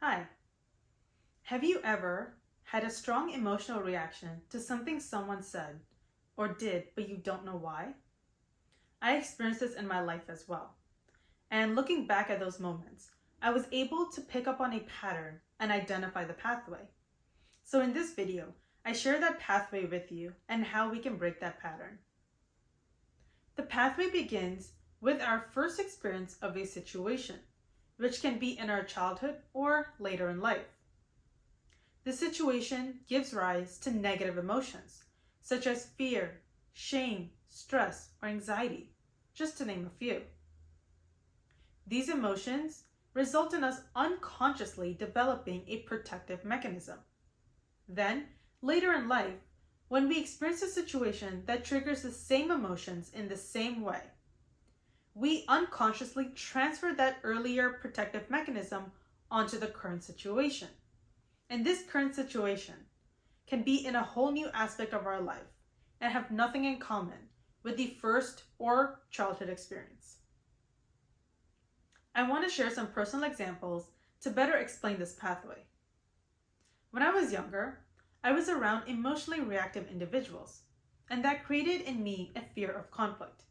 Hi. Have you ever had a strong emotional reaction to something someone said or did, but you don't know why? I experienced this in my life as well. And looking back at those moments, I was able to pick up on a pattern and identify the pathway. So in this video, I share that pathway with you and how we can break that pattern. The pathway begins with our first experience of a situation, which can be in our childhood or later in life. This situation gives rise to negative emotions, such as fear, shame, stress, or anxiety, just to name a few. These emotions result in us unconsciously developing a protective mechanism. Then, later in life, when we experience a situation that triggers the same emotions in the same way, we unconsciously transfer that earlier protective mechanism onto the current situation. And this current situation can be in a whole new aspect of our life and have nothing in common with the first or childhood experience. I want to share some personal examples to better explain this pathway. When I was younger, I was around emotionally reactive individuals, and that created in me a fear of conflict.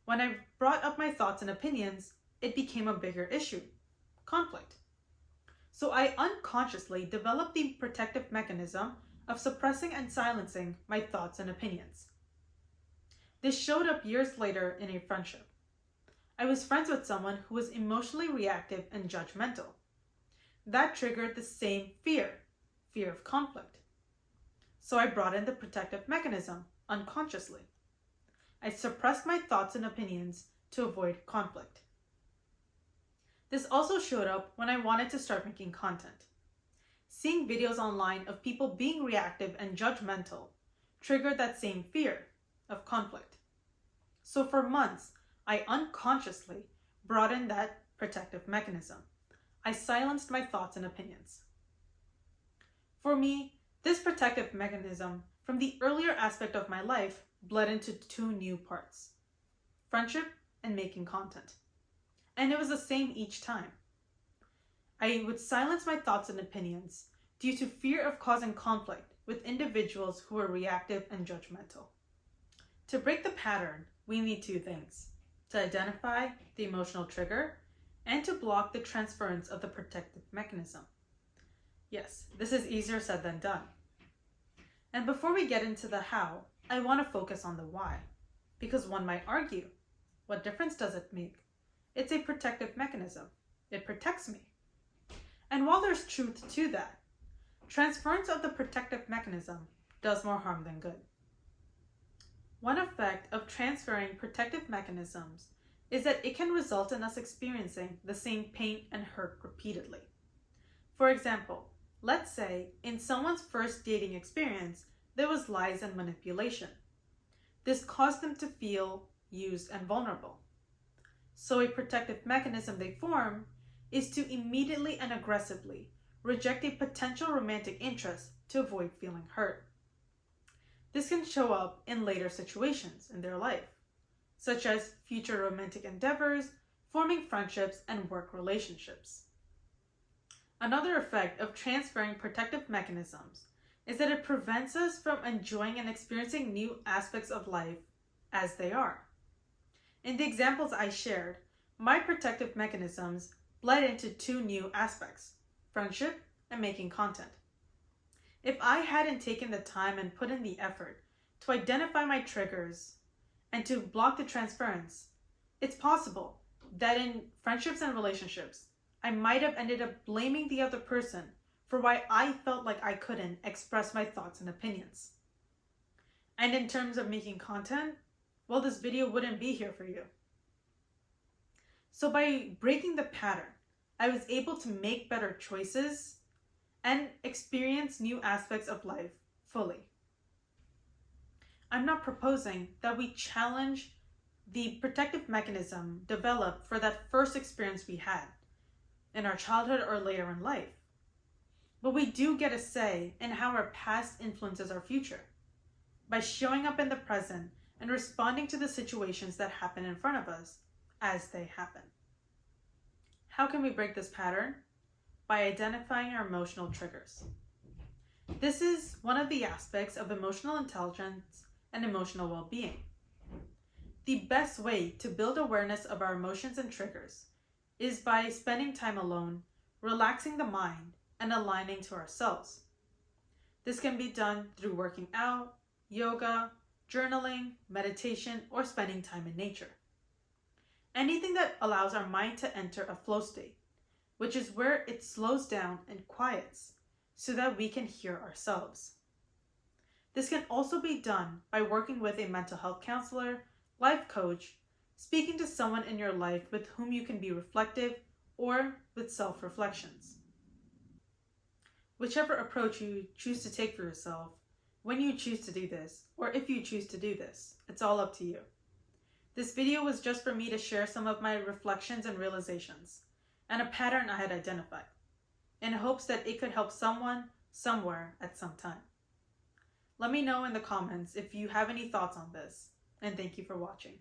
When I brought up my thoughts and opinions, it became a bigger issue: conflict. So I unconsciously developed the protective mechanism of suppressing and silencing my thoughts and opinions. This showed up years later in a friendship. I was friends with someone who was emotionally reactive and judgmental. That triggered the same fear of conflict. So I brought in the protective mechanism unconsciously. I suppressed my thoughts and opinions to avoid conflict. This also showed up when I wanted to start making content. Seeing videos online of people being reactive and judgmental triggered that same fear of conflict. So for months, I unconsciously brought in that protective mechanism. I silenced my thoughts and opinions. For me, this protective mechanism from the earlier aspect of my life bled into two new parts: friendship and making content. And it was the same each time. I would silence my thoughts and opinions due to fear of causing conflict with individuals who were reactive and judgmental. To break the pattern, we need two things: to identify the emotional trigger and to block the transference of the protective mechanism. Yes, this is easier said than done. And before we get into the how, I want to focus on the why. Because one might argue, what difference does it make? It's a protective mechanism. It protects me. And while there's truth to that, transference of the protective mechanism does more harm than good. One effect of transferring protective mechanisms is that it can result in us experiencing the same pain and hurt repeatedly. For example, let's say in someone's first dating experience, there was lies and manipulation. This caused them to feel used and vulnerable. So a protective mechanism they form is to immediately and aggressively reject a potential romantic interest to avoid feeling hurt. This can show up in later situations in their life, such as future romantic endeavors, forming friendships, and work relationships. Another effect of transferring protective mechanisms is that it prevents us from enjoying and experiencing new aspects of life as they are. In the examples I shared, my protective mechanisms bled into two new aspects: friendship and making content. If I hadn't taken the time and put in the effort to identify my triggers and to block the transference, it's possible that in friendships and relationships, I might have ended up blaming the other person for why I felt like I couldn't express my thoughts and opinions. And in terms of making content, well, this video wouldn't be here for you. So by breaking the pattern, I was able to make better choices and experience new aspects of life fully. I'm not proposing that we challenge the protective mechanism developed for that first experience we had in our childhood or later in life. But we do get a say in how our past influences our future by showing up in the present and responding to the situations that happen in front of us as they happen. How can we break this pattern? by identifying our emotional triggers. This is one of the aspects of emotional intelligence and emotional well-being. The best way to build awareness of our emotions and triggers is by spending time alone, relaxing the mind, and aligning to ourselves. This can be done through working out, yoga, journaling, meditation, or spending time in nature. Anything that allows our mind to enter a flow state, which is where it slows down and quiets so that we can hear ourselves. This can also be done by working with a mental health counselor, life coach, speaking to someone in your life with whom you can be reflective, or with self-reflections. Whichever approach you choose to take for yourself, when you choose to do this, or if you choose to do this, it's all up to you. This video was just for me to share some of my reflections and realizations, and a pattern I had identified, in hopes that it could help someone, somewhere, at some time. Let me know in the comments if you have any thoughts on this, and thank you for watching.